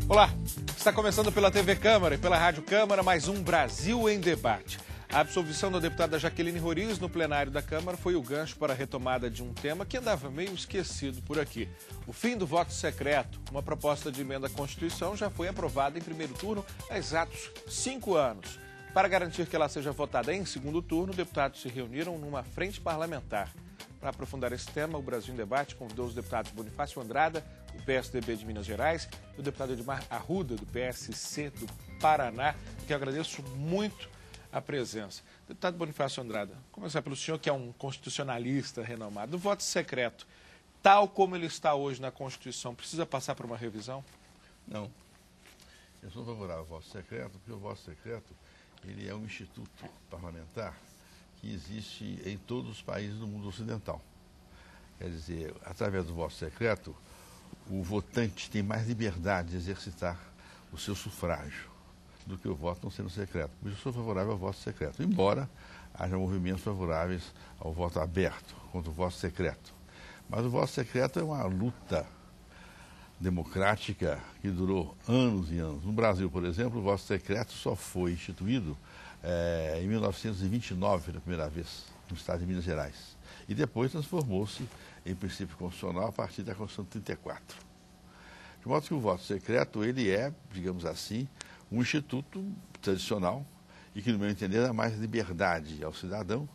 Olá, está começando pela TV Câmara e pela Rádio Câmara mais um Brasil em Debate. A absolvição da deputada Jaqueline Roriz no plenário da Câmara foi o gancho para a retomada de um tema que andava meio esquecido por aqui. O fim do voto secreto. Uma proposta de emenda à Constituição já foi aprovada em primeiro turno há exatos 5 anos. Para garantir que ela seja votada em segundo turno, deputados se reuniram numa frente parlamentar. Para aprofundar esse tema, o Brasil em Debate convidou os deputados Bonifácio Andrada, do PSDB de Minas Gerais, e o deputado Edmar Arruda, do PSC do Paraná, que eu agradeço muito a presença. Deputado Bonifácio Andrada, vou começar pelo senhor, que é um constitucionalista renomado. O voto secreto, tal como ele está hoje na Constituição, precisa passar por uma revisão? Não. Eu sou favorável ao voto secreto, porque o voto secreto ele é um instituto parlamentar que existe em todos os países do mundo ocidental. Quer dizer, através do voto secreto, o votante tem mais liberdade de exercitar o seu sufrágio do que o voto não sendo secreto. Por isso eu sou favorável ao voto secreto, embora haja movimentos favoráveis ao voto aberto contra o voto secreto. Mas o voto secreto é uma luta democrática que durou anos e anos. No Brasil, por exemplo, o voto secreto só foi instituído em 1929, pela primeira vez, no estado de Minas Gerais. E depois transformou-se em princípio constitucional a partir da Constituição de 34. De modo que o voto secreto, ele é, digamos assim, um instituto tradicional e que, no meu entender, dá mais liberdade ao cidadão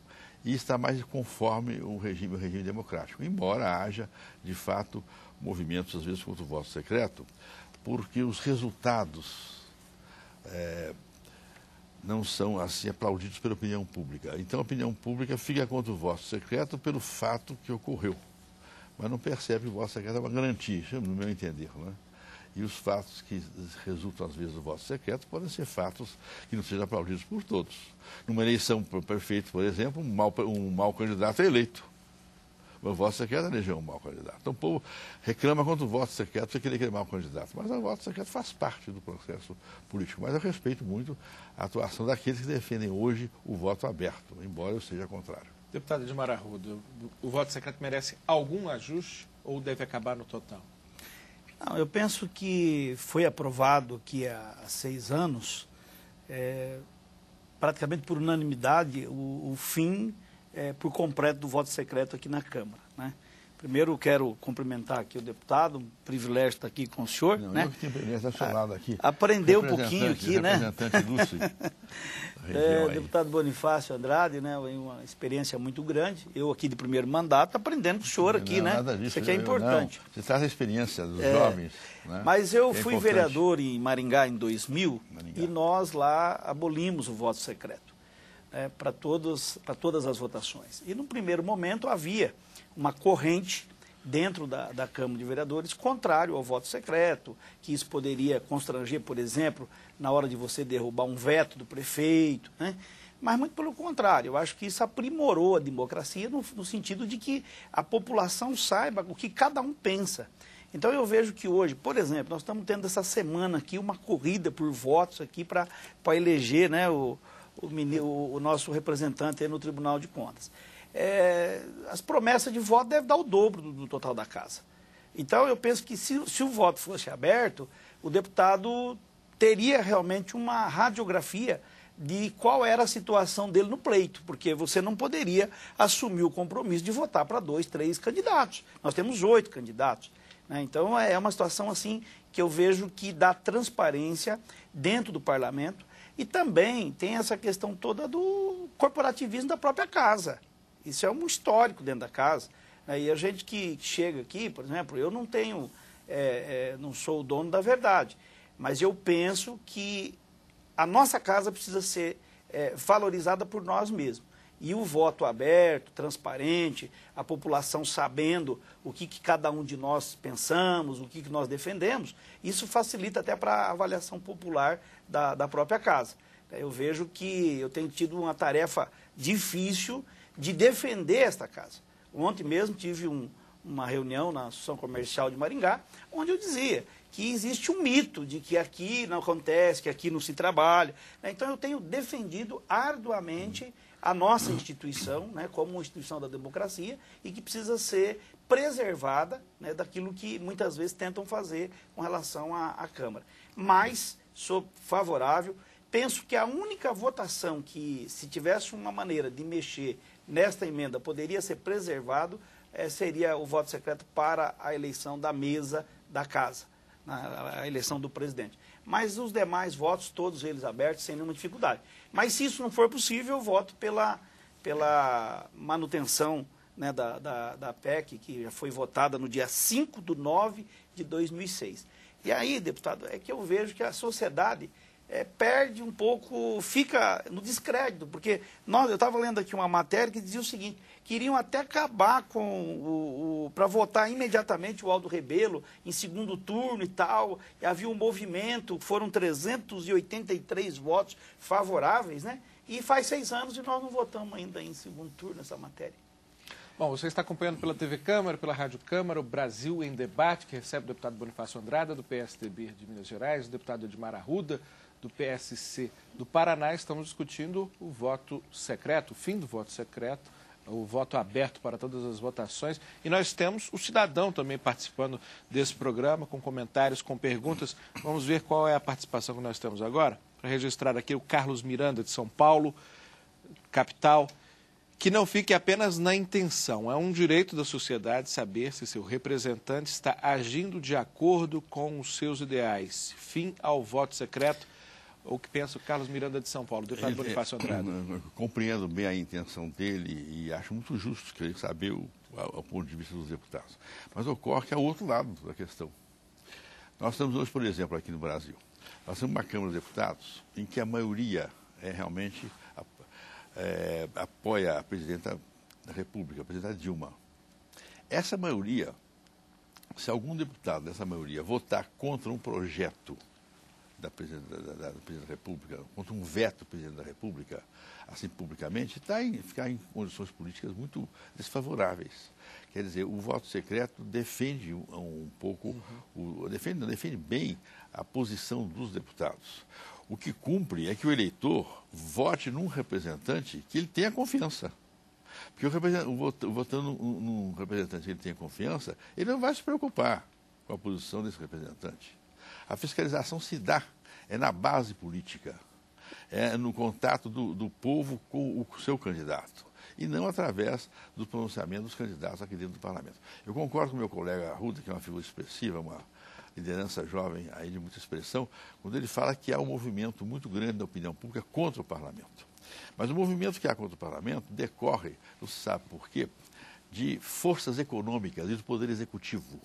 e está mais conforme o regime democrático. Embora haja, de fato, movimentos, às vezes, contra o voto secreto, porque os resultados não são assim aplaudidos pela opinião pública. Então a opinião pública fica contra o voto secreto pelo fato que ocorreu, mas não percebe que o voto secreto é uma garantia, no meu entender, né? E os fatos que resultam às vezes do voto secreto podem ser fatos que não sejam aplaudidos por todos. Numa eleição para prefeito, por exemplo, um mau candidato é eleito. O voto secreto elegeu um mau candidato. Então o povo reclama contra o voto secreto porque querer aquele mau candidato. Mas o voto secreto faz parte do processo político. Mas eu respeito muito a atuação daqueles que defendem hoje o voto aberto, embora eu seja contrário. Deputado Edmar Arruda, o voto secreto merece algum ajuste ou deve acabar no total? Não, eu penso que foi aprovado aqui há 6 anos, praticamente por unanimidade, o fim por completo do voto secreto aqui na Câmara, né? Primeiro, quero cumprimentar aqui o deputado, um privilégio estar aqui com o senhor. Não, né? Eu que tenho privilégio de estar ao seu lado aqui. Aprender um pouquinho aqui, né? Representante ilustre. Deputado Bonifácio Andrade, né? Uma experiência muito grande. Eu aqui de primeiro mandato, aprendendo com o senhor aqui, né? Nada disso, isso aqui é importante. Você traz a experiência dos jovens. Né? Mas eu é fui importante. Vereador em Maringá em 2000 e nós lá abolimos o voto secreto para todas as votações. E no primeiro momento havia uma corrente dentro da Câmara de Vereadores contrário ao voto secreto, que isso poderia constranger, por exemplo, na hora de você derrubar um veto do prefeito, né? Mas muito pelo contrário, eu acho que isso aprimorou a democracia no sentido de que a população saiba o que cada um pensa. Então eu vejo que hoje, por exemplo, nós estamos tendo essa semana aqui uma corrida por votos aqui para eleger, né, o nosso representante aí no Tribunal de Contas. As promessas de voto devem dar o dobro do total da casa. Então eu penso que se o voto fosse aberto, o deputado teria realmente uma radiografia de qual era a situação dele no pleito, porque você não poderia assumir o compromisso de votar para 2, 3 candidatos. Nós temos 8 candidatos, né? Então é uma situação assim que eu vejo que dá transparência dentro do parlamento e também tem essa questão toda do corporativismo da própria casa. Isso é um histórico dentro da casa. E a gente que chega aqui, por exemplo, eu não tenho, não sou o dono da verdade, mas eu penso que a nossa casa precisa ser valorizada por nós mesmos. E o voto aberto, transparente, a população sabendo o que cada um de nós pensamos, o que nós defendemos, isso facilita até para a avaliação popular da própria casa. Eu vejo que eu tenho tido uma tarefa difícil de defender esta casa. Ontem mesmo tive uma reunião na Associação Comercial de Maringá, onde eu dizia que existe um mito de que aqui não acontece, que aqui não se trabalha. Então eu tenho defendido arduamente a nossa instituição, né, como uma instituição da democracia, e que precisa ser preservada, né, daquilo que muitas vezes tentam fazer com relação à Câmara. Mas sou favorável, penso que a única votação que, se tivesse uma maneira de mexer nesta emenda, poderia ser preservado, seria o voto secreto para a eleição da mesa da casa, a eleição do presidente. Mas os demais votos, todos eles abertos, sem nenhuma dificuldade. Mas se isso não for possível, eu voto pela manutenção, né, da PEC, que já foi votada no dia 5/9/2006. E aí, deputado, é que eu vejo que a sociedade perde um pouco, fica no descrédito, porque eu estava lendo aqui uma matéria que dizia o seguinte: queriam até acabar com para votar imediatamente o Aldo Rebelo em segundo turno e tal, e havia um movimento, foram 383 votos favoráveis, né? E faz 6 anos e nós não votamos ainda em segundo turno essa matéria. Bom, você está acompanhando pela TV Câmara, pela Rádio Câmara, o Brasil em Debate, que recebe o deputado Bonifácio Andrada, do PSDB de Minas Gerais, o deputado Edmar Arruda, do PSC do Paraná. Estamos discutindo o voto secreto, o fim do voto secreto, o voto aberto para todas as votações. E nós temos o cidadão também participando desse programa, com comentários, com perguntas. Vamos ver qual é a participação que nós temos agora. Para registrar aqui o Carlos Miranda, de São Paulo, capital. Que não fique apenas na intenção. É um direito da sociedade saber se seu representante está agindo de acordo com os seus ideais. Fim ao voto secreto. O que pensa o Carlos Miranda de São Paulo, deputado Bonifácio Andrada? Compreendo bem a intenção dele e acho muito justo querer saber o ponto de vista dos deputados. Mas ocorre que há outro lado da questão. Nós estamos hoje, por exemplo, aqui no Brasil. Nós temos uma Câmara de Deputados em que a maioria realmente apoia a presidenta da República, a presidenta Dilma. Essa maioria, se algum deputado dessa maioria votar contra um projeto da presidenta da República, contra um veto do presidente da República, assim publicamente, ficar em condições políticas muito desfavoráveis. Quer dizer, o voto secreto defende um pouco, defende bem a posição dos deputados. O que cumpre é que o eleitor vote num representante que ele tenha confiança. Porque votando num representante que ele tenha confiança, ele não vai se preocupar com a posição desse representante. A fiscalização se dá, na base política, no contato do povo com o seu candidato, e não através do pronunciamento dos candidatos aqui dentro do parlamento. Eu concordo com o meu colega Arruda, que é uma figura expressiva, uma liderança jovem aí de muita expressão, quando ele fala que há um movimento muito grande da opinião pública contra o parlamento. Mas o movimento que há contra o parlamento decorre, não se sabe por quê, de forças econômicas e do poder executivo.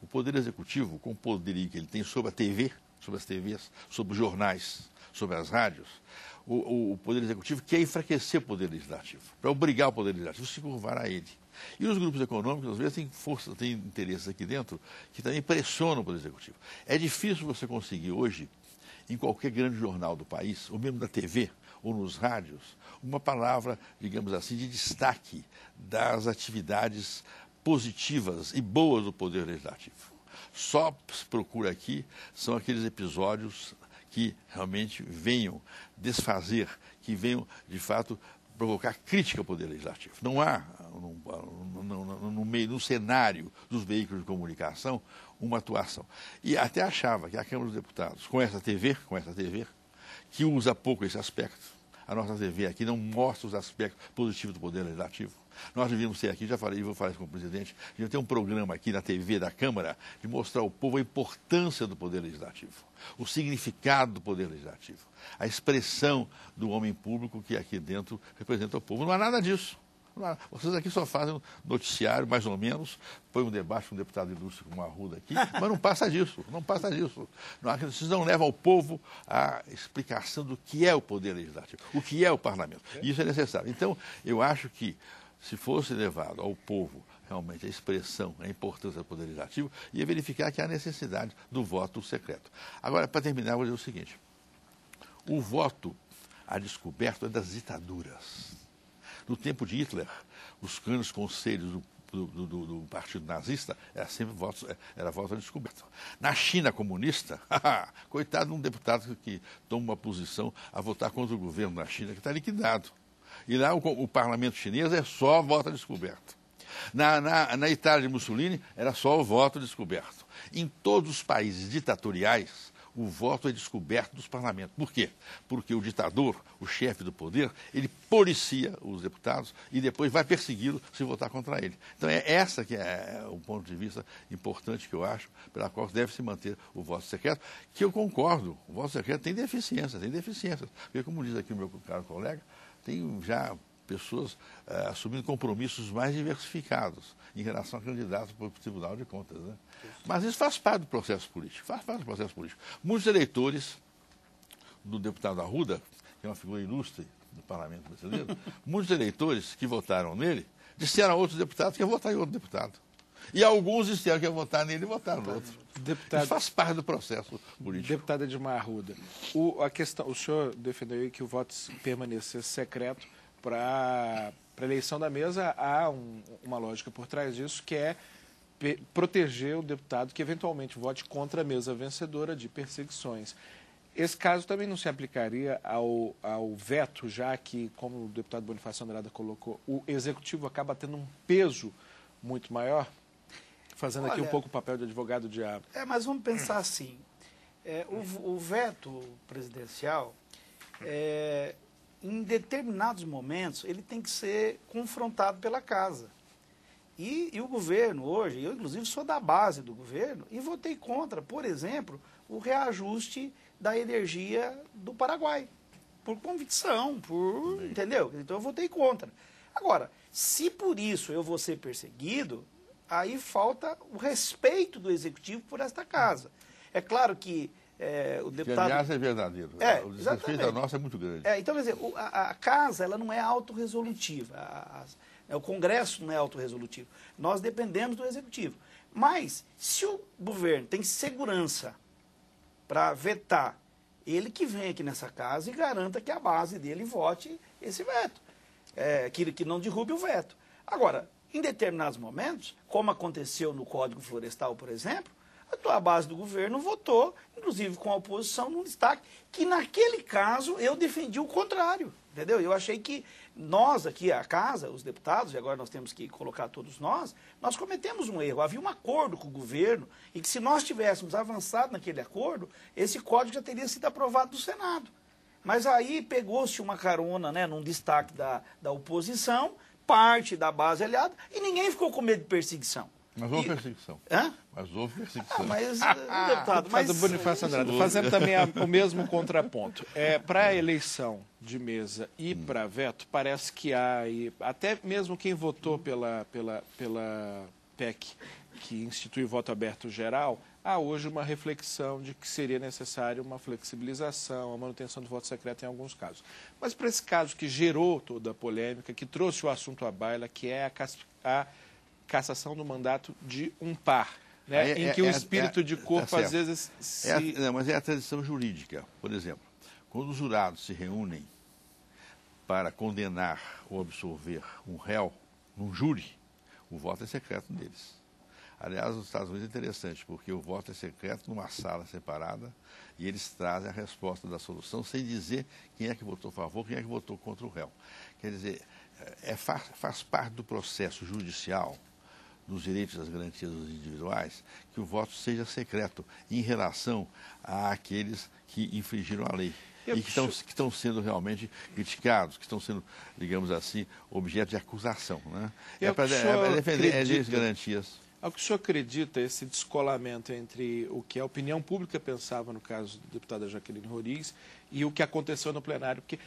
O poder executivo, com o poderio que ele tem sobre a TV, sobre as TVs, sobre os jornais, sobre as rádios, o poder executivo quer enfraquecer o poder legislativo, para obrigar o poder legislativo a se curvar a ele. E os grupos econômicos, às vezes, têm interesses aqui dentro que também pressionam o poder executivo. É difícil você conseguir hoje, em qualquer grande jornal do país, ou mesmo da TV, ou nos rádios, uma palavra, digamos assim, de destaque das atividades positivas e boas do poder legislativo. Só se procura aqui são aqueles episódios que realmente venham desfazer, que venham, de fato, provocar crítica ao poder legislativo. Não há, no cenário dos veículos de comunicação, uma atuação. E até achava que a Câmara dos Deputados, com essa TV, que usa pouco esse aspecto, a nossa TV aqui não mostra os aspectos positivos do poder legislativo. Nós devíamos ter aqui, já falei, vou falar isso com o presidente, devíamos ter um programa aqui na TV da Câmara de mostrar ao povo a importância do poder legislativo, o significado do poder legislativo, a expressão do homem público que aqui dentro representa o povo. Não há nada disso. Vocês aqui só fazem um noticiário, mais ou menos, põe um debate com um deputado ilustre como Arruda aqui, mas não passa disso, não passa disso. Vocês não levam ao povo a explicação do que é o poder legislativo, o que é o parlamento. E isso é necessário. Então, eu acho que se fosse levado ao povo realmente a expressão, a importância do poder legislativo, ia verificar que há necessidade do voto secreto. Agora, para terminar, eu vou dizer o seguinte: o voto a descoberto é das ditaduras. No tempo de Hitler, os grandes conselhos do partido nazista era voto a descoberto. Na China comunista, coitado de um deputado que toma uma posição a votar contra o governo na China, que está liquidado. E lá o parlamento chinês é só voto a descoberto. Na Itália de Mussolini, era só o voto descoberto. Em todos os países ditatoriais, o voto é descoberto dos parlamentos. Por quê? Porque o ditador, o chefe do poder, ele policia os deputados e depois vai persegui-los se votar contra ele. Então, essa que é o ponto de vista importante que eu acho, pela qual deve se manter o voto secreto, que eu concordo. O voto secreto tem deficiências. Porque, como diz aqui o meu caro colega, tem já pessoas assumindo compromissos mais diversificados em relação a candidatos para o Tribunal de Contas, né? Mas isso faz parte do processo político, Muitos eleitores do deputado Arruda, que é uma figura ilustre do parlamento brasileiro, muitos eleitores que votaram nele, disseram a outros deputados que iam votar em outro deputado. E alguns disseram que iam votar nele e votaram no outro. Isso faz parte do processo político. Deputada Edmar Arruda, o senhor defendeu aí que o voto permanecesse secreto para a eleição da mesa. Há uma lógica por trás disso, que é proteger o deputado que eventualmente vote contra a mesa vencedora de perseguições. Esse caso também não se aplicaria ao veto, já que, como o deputado Bonifácio Andrada colocou, o executivo acaba tendo um peso muito maior, fazendo aqui um pouco o papel de advogado diabo. Mas vamos pensar assim, o veto presidencial, em determinados momentos, ele tem que ser confrontado pela casa. E o governo hoje, eu inclusive sou da base do governo, e votei contra, por exemplo, o reajuste da energia do Paraguai. Por convicção, entendeu? Então eu votei contra. Agora, se por isso eu vou ser perseguido, aí falta o respeito do executivo por esta casa. É claro que o deputado... Que, aliás, é verdadeiro. O desrespeito a nossa é muito grande. Então, quer dizer, a casa ela não é autorresolutiva. O Congresso não é autorresolutivo. Nós dependemos do Executivo. Mas, se o governo tem segurança para vetar, ele que vem aqui nessa casa e garanta que a base dele vote esse veto. Que não derrube o veto. Agora, em determinados momentos, como aconteceu no Código Florestal, por exemplo, a base do governo votou, inclusive com a oposição, num destaque, que naquele caso eu defendi o contrário, entendeu? Eu achei que nós aqui, a casa, os deputados, e agora nós temos que colocar todos nós cometemos um erro. Havia um acordo com o governo e que se nós tivéssemos avançado naquele acordo, esse código já teria sido aprovado no Senado. Mas aí pegou-se uma carona, né, num destaque da oposição, parte da base aliada, e ninguém ficou com medo de perseguição. Mas houve perseguição. Mas houve perseguição. Deputado Bonifácio Andrada, fazendo também o mesmo contraponto. Para a eleição de mesa e para veto, parece que há, até mesmo quem votou pela PEC, que institui voto aberto geral, há hoje uma reflexão de que seria necessário uma flexibilização, a manutenção do voto secreto em alguns casos. Mas para esse caso que gerou toda a polêmica, que trouxe o assunto à baila, que é a cassação do mandato de um par, né? Em que o espírito de corpo às vezes mas é a tradição jurídica. Por exemplo, quando os jurados se reúnem para condenar ou absolver um réu num júri, o voto é secreto deles. Aliás, nos Estados Unidos é interessante, porque o voto é secreto numa sala separada e eles trazem a resposta da solução sem dizer quem é que votou a favor, quem é que votou contra o réu. Quer dizer, faz parte do processo judicial, dos direitos e das garantias dos individuais, que o voto seja secreto em relação àqueles que infringiram a lei e que estão sendo realmente criticados, que estão sendo, digamos assim, objeto de acusação, né? Para defender as garantias. Ao que o senhor acredita, esse descolamento entre o que a opinião pública pensava no caso da deputada Jaqueline Roriz e o que aconteceu no plenário? Porque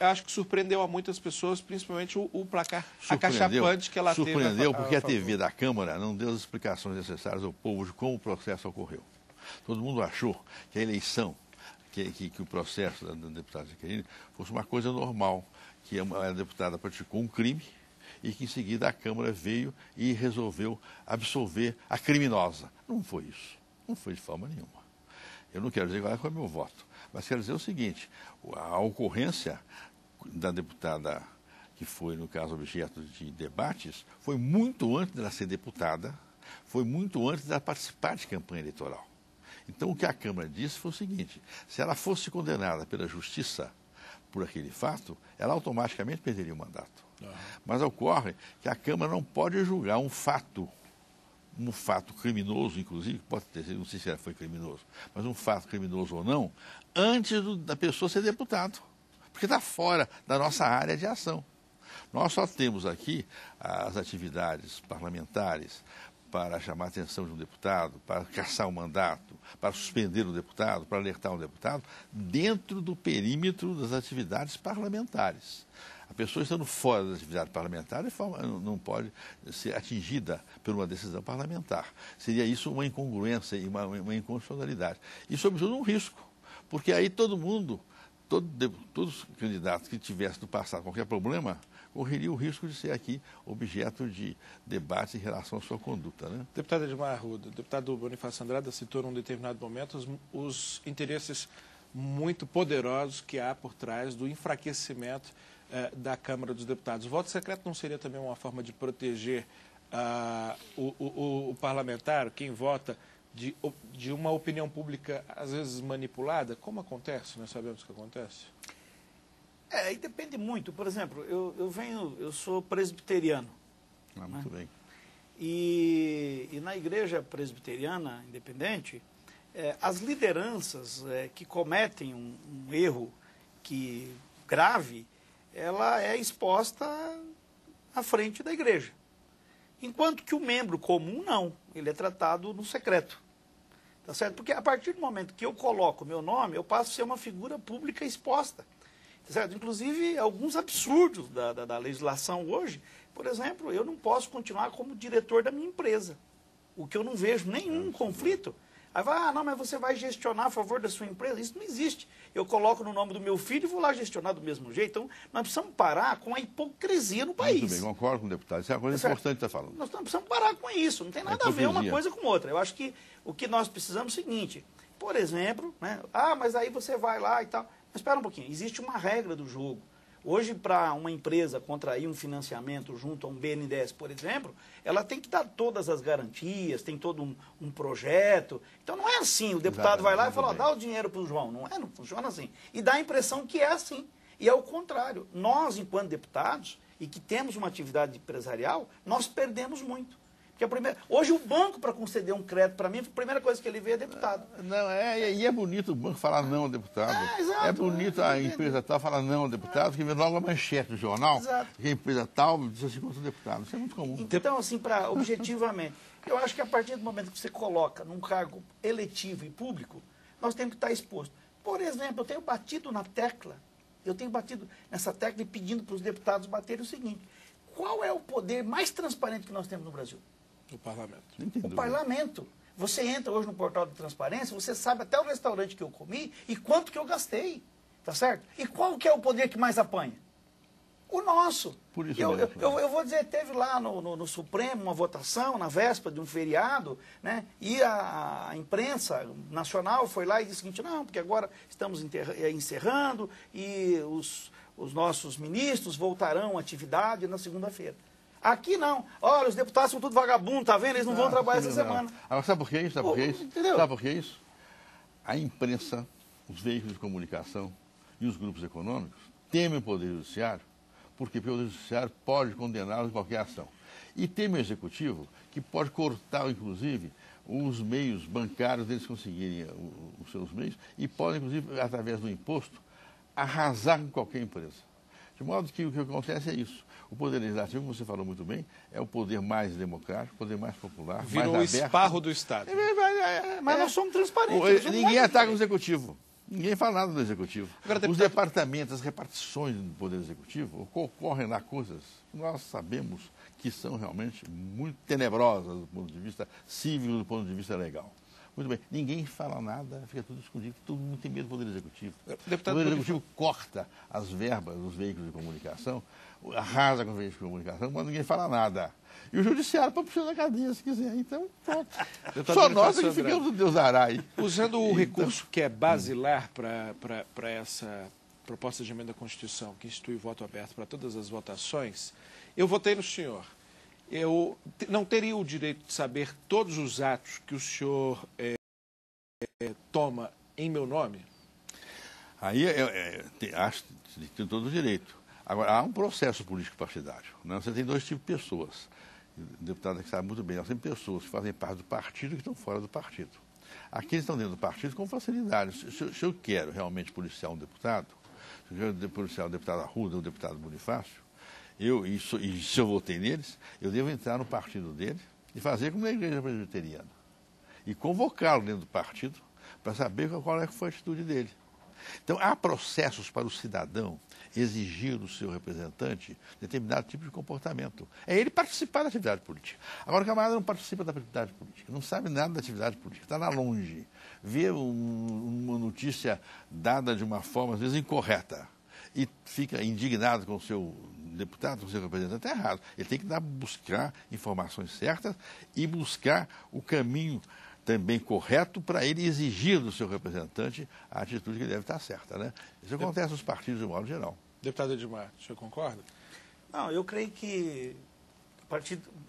acho que surpreendeu a muitas pessoas, principalmente o placar acachapante que ela teve. Surpreendeu porque a TV da Câmara não deu as explicações necessárias ao povo de como o processo ocorreu. Todo mundo achou que a eleição, que o processo da deputada Jaqueline fosse uma coisa normal, que a deputada praticou um crime e que em seguida a Câmara veio e resolveu absolver a criminosa. Não foi isso. Não foi de forma nenhuma. Eu não quero dizer qual é o meu voto, mas quero dizer o seguinte: a ocorrência da deputada, que foi, no caso, objeto de debates, foi muito antes dela ser deputada, foi muito antes dela participar de campanha eleitoral. Então, o que a Câmara disse foi o seguinte: se ela fosse condenada pela Justiça por aquele fato, ela automaticamente perderia o mandato. Mas ocorre que a Câmara não pode julgar um fato criminoso, inclusive, pode ter sido, não sei se foi criminoso, mas um fato criminoso ou não, antes da pessoa ser deputado, porque está fora da nossa área de ação. Nós só temos aqui as atividades parlamentares para chamar a atenção de um deputado, para cassar um mandato, para suspender um deputado, para alertar um deputado, dentro do perímetro das atividades parlamentares. A pessoa estando fora das atividades parlamentares não pode ser atingida por uma decisão parlamentar. Seria isso uma incongruência e uma inconstitucionalidade. E, sobretudo, um risco, porque aí todos os candidatos que tivessem no passado qualquer problema correria o risco de ser aqui objeto de debate em relação à sua conduta, né? Deputado Edmar Arruda, o deputado Bonifácio Andrada citou num determinado momento os interesses muito poderosos que há por trás do enfraquecimento da Câmara dos Deputados. O voto secreto não seria também uma forma de proteger o parlamentar, quem vota, de uma opinião pública, às vezes, manipulada? Como acontece? Nós sabemos que acontece. E depende muito. Por exemplo, eu sou presbiteriano. Muito bem. E na igreja presbiteriana independente, as lideranças que cometem um erro grave, ela é exposta à frente da igreja. Enquanto que o membro comum, não. Ele é tratado no secreto. Tá certo? Porque a partir do momento que eu coloco o meu nome, eu passo a ser uma figura pública exposta. Tá certo? Inclusive, alguns absurdos da legislação hoje. Por exemplo, eu não posso continuar como diretor da minha empresa. O que eu não vejo nenhum conflito. Aí vai, não, mas você vai gestionar a favor da sua empresa. Isso não existe. Eu coloco no nome do meu filho e vou lá gestionar do mesmo jeito. Então, nós precisamos parar com a hipocrisia no país. Muito bem, concordo com o deputado. Isso é uma coisa importante que está falando. Nós precisamos parar com isso. Não tem nada a ver uma coisa com outra. Eu acho que o que nós precisamos é o seguinte. Por exemplo, né? Mas aí você vai lá e tal. Mas espera um pouquinho. Existe uma regra do jogo. Hoje, para uma empresa contrair um financiamento junto a um BNDES, por exemplo, ela tem que dar todas as garantias, tem todo um projeto. Então, não é assim. O deputado vai lá e fala, dá o dinheiro para o João. Não funciona assim. E dá a impressão que é assim. E é o contrário. Nós, enquanto deputados, e que temos uma atividade empresarial, nós perdemos muito. Porque hoje o banco, para conceder um crédito para mim, a primeira coisa que ele vê é deputado. E é bonito o banco falar não ao deputado. Exato, é bonito a empresa tal falar não ao deputado, que vem logo a manchete do jornal, que a empresa tal diz assim contra o deputado. Isso é muito comum. Então, assim, objetivamente, eu acho que a partir do momento que você coloca num cargo eletivo e público, nós temos que estar expostos. Por exemplo, eu tenho batido nessa tecla e pedindo para os deputados baterem o seguinte: qual é o poder mais transparente que nós temos no Brasil? O parlamento. O parlamento. Você entra hoje no portal de transparência, você sabe até o restaurante que eu comi e quanto que eu gastei. Tá certo? E qual que é o poder que mais apanha? O nosso. Por isso eu vou dizer, teve lá no Supremo uma votação, na véspera de um feriado, né? E a imprensa nacional foi lá e disse o seguinte: não, porque agora estamos encerrando e os nossos ministros voltarão à atividade na segunda-feira. Aqui não. Olha, os deputados são tudo vagabundo, tá vendo? Eles não vão trabalhar essa semana. Agora, sabe por que isso? Entendeu? Sabe por que isso? A imprensa, os veículos de comunicação e os grupos econômicos temem o Poder Judiciário, porque o Poder Judiciário pode condená-los em qualquer ação. E teme o Executivo, que pode cortar, inclusive, os meios bancários deles conseguirem os seus meios e pode, inclusive, através do imposto, arrasar com qualquer empresa. De modo que o que acontece é isso. O Poder Legislativo, como você falou muito bem, é o poder mais democrático, o poder mais popular, virou mais aberto. O esparro do Estado. Mas nós somos transparentes. Ninguém ataca o Executivo. Ninguém fala nada do Executivo. Agora, os departamentos, as repartições do Poder Executivo, ocorrem lá coisas que nós sabemos que são realmente muito tenebrosas do ponto de vista cívico, do ponto de vista legal. Muito bem, ninguém fala nada, fica tudo escondido, todo mundo tem medo do Poder Executivo. O Poder Executivo corta as verbas dos veículos de comunicação, arrasa com os veículos de comunicação, mas ninguém fala nada. E o Judiciário pode puxar na cadeia, se quiser. Então, pronto. Só nós que ficamos do Deus dará aí. Usando o recurso que é basilar para essa proposta de emenda à Constituição, que institui o voto aberto para todas as votações, eu votei no senhor. Eu não teria o direito de saber todos os atos que o senhor toma em meu nome? Aí acho que tem todo o direito. Agora, há um processo político partidário. Né? Você tem dois tipos de pessoas. O deputado que sabe muito bem, nós temos pessoas que fazem parte do partido e que estão fora do partido. Aqueles que estão dentro do partido com facilidade. Se eu quero realmente policiar um deputado, se eu quero policiar o deputado Arruda ou o deputado Bonifácio, e se eu votei neles, eu devo entrar no partido dele e fazer como na igreja presbiteriana. E convocá-lo dentro do partido para saber qual foi a atitude dele. Então, há processos para o cidadão exigir do seu representante determinado tipo de comportamento. É ele participar da atividade política. Agora, o camarada não participa da atividade política, não sabe nada da atividade política, está lá longe, vê uma notícia dada de uma forma, às vezes, incorreta, e fica indignado com o seu deputado, com o seu representante, está errado. Ele tem que buscar informações certas e buscar o caminho também correto para ele exigir do seu representante a atitude que deve estar certa, né? Isso acontece nos partidos de modo geral. Deputado Edmar, o senhor concorda? Não, eu creio que,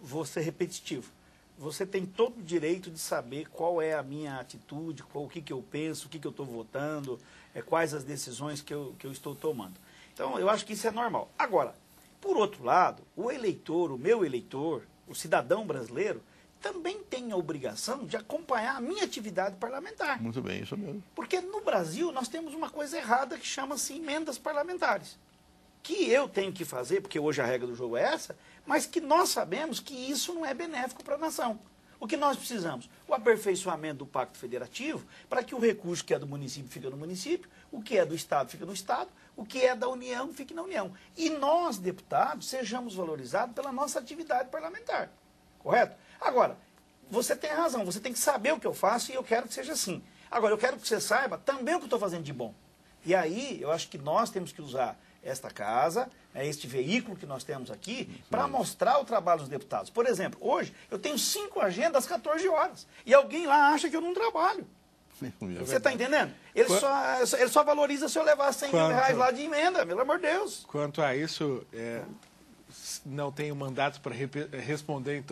vou ser repetitivo, você tem todo o direito de saber qual é a minha atitude, o que eu penso, o que eu estou votando, quais as decisões que eu estou tomando. Então, eu acho que isso é normal. Agora, por outro lado, o eleitor, o meu eleitor, o cidadão brasileiro, também tem a obrigação de acompanhar a minha atividade parlamentar. Muito bem, isso mesmo. Porque no Brasil nós temos uma coisa errada que chama-se emendas parlamentares. Que eu tenho que fazer, porque hoje a regra do jogo é essa, mas que nós sabemos que isso não é benéfico para a nação. O que nós precisamos? O aperfeiçoamento do Pacto Federativo, para que o recurso que é do município fique no município, o que é do Estado fique no Estado, o que é da União fique na União. E nós, deputados, sejamos valorizados pela nossa atividade parlamentar. Correto? Agora, você tem razão, você tem que saber o que eu faço e eu quero que seja assim. Agora, eu quero que você saiba também o que eu estou fazendo de bom. E aí, eu acho que nós temos que usar esta casa, este veículo que nós temos aqui, para mostrar o trabalho dos deputados. Por exemplo, hoje eu tenho 5 agendas às 14 horas. E alguém lá acha que eu não trabalho. Você está entendendo? Ele só valoriza se eu levar 100 mil reais lá de emenda, pelo amor de Deus. Quanto a isso, não tenho mandato para responder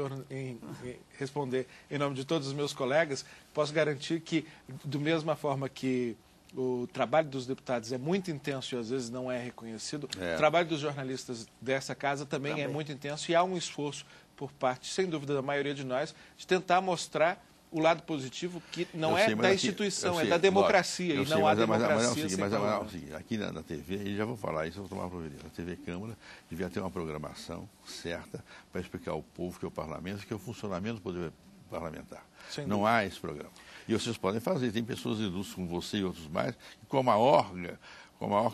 responder em nome de todos os meus colegas. Posso garantir que, da mesma forma que o trabalho dos deputados é muito intenso e às vezes não é reconhecido, o trabalho dos jornalistas dessa casa também é muito intenso e há um esforço por parte, sem dúvida, da maioria de nós, de tentar mostrar o lado positivo que não é da instituição, é da democracia. E não há democracia sem parlamento. Aqui na TV, e já vou falar isso, eu vou tomar uma providência. A TV Câmara devia ter uma programação certa para explicar ao povo que é o parlamento, que é o funcionamento do poder parlamentar. Não há esse programa. E vocês podem fazer, tem pessoas ilustres como você e outros mais, que com a maior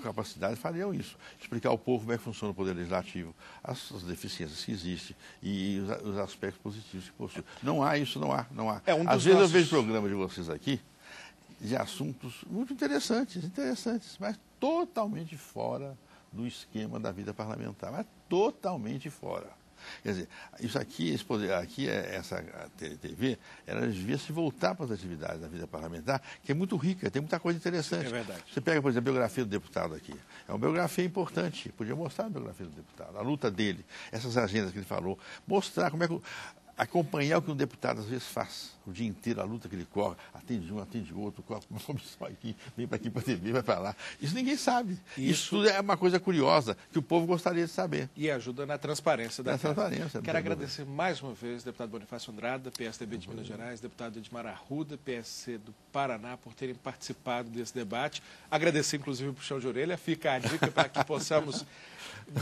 capacidade fariam isso. Explicar ao povo como é que funciona o poder legislativo, as deficiências que existem e os aspectos positivos que possuem. Não há isso, não há. Às vezes eu vejo programas de vocês aqui de assuntos muito interessantes, mas totalmente fora do esquema da vida parlamentar, mas totalmente fora. Quer dizer, isso aqui, essa TV, ela devia se voltar para as atividades da vida parlamentar, que é muito rica, tem muita coisa interessante. É verdade. Você pega, por exemplo, a biografia do deputado aqui. É uma biografia importante, podia mostrar a biografia do deputado, a luta dele, essas agendas que ele falou, mostrar como é que... acompanhar o que um deputado às vezes faz, o dia inteiro, a luta que ele corre, atende um, atende outro, corre uma comissão aqui, vem para aqui para a TV, vai para lá. Isso ninguém sabe. Isso tudo é uma coisa curiosa que o povo gostaria de saber. E ajuda na transparência da casa. Transparência. Quero agradecer mais uma vez, deputado Bonifácio Andrada, PSDB de Minas Gerais, deputado Edmar Arruda, PSC do Paraná, por terem participado desse debate. Agradecer, inclusive, o puxão de orelha. Fica a dica para que possamos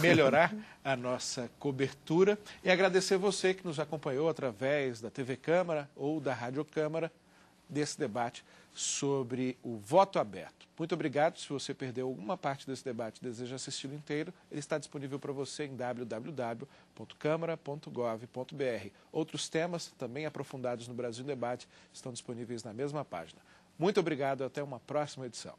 melhorar a nossa cobertura. E agradecer você que nos acompanhou através da TV Câmara ou da Rádio Câmara desse debate sobre o voto aberto. Muito obrigado. Se você perdeu alguma parte desse debate e deseja assisti-lo inteiro, ele está disponível para você em www.câmara.gov.br. Outros temas, também aprofundados no Brasil em Debate, estão disponíveis na mesma página. Muito obrigado. Até uma próxima edição.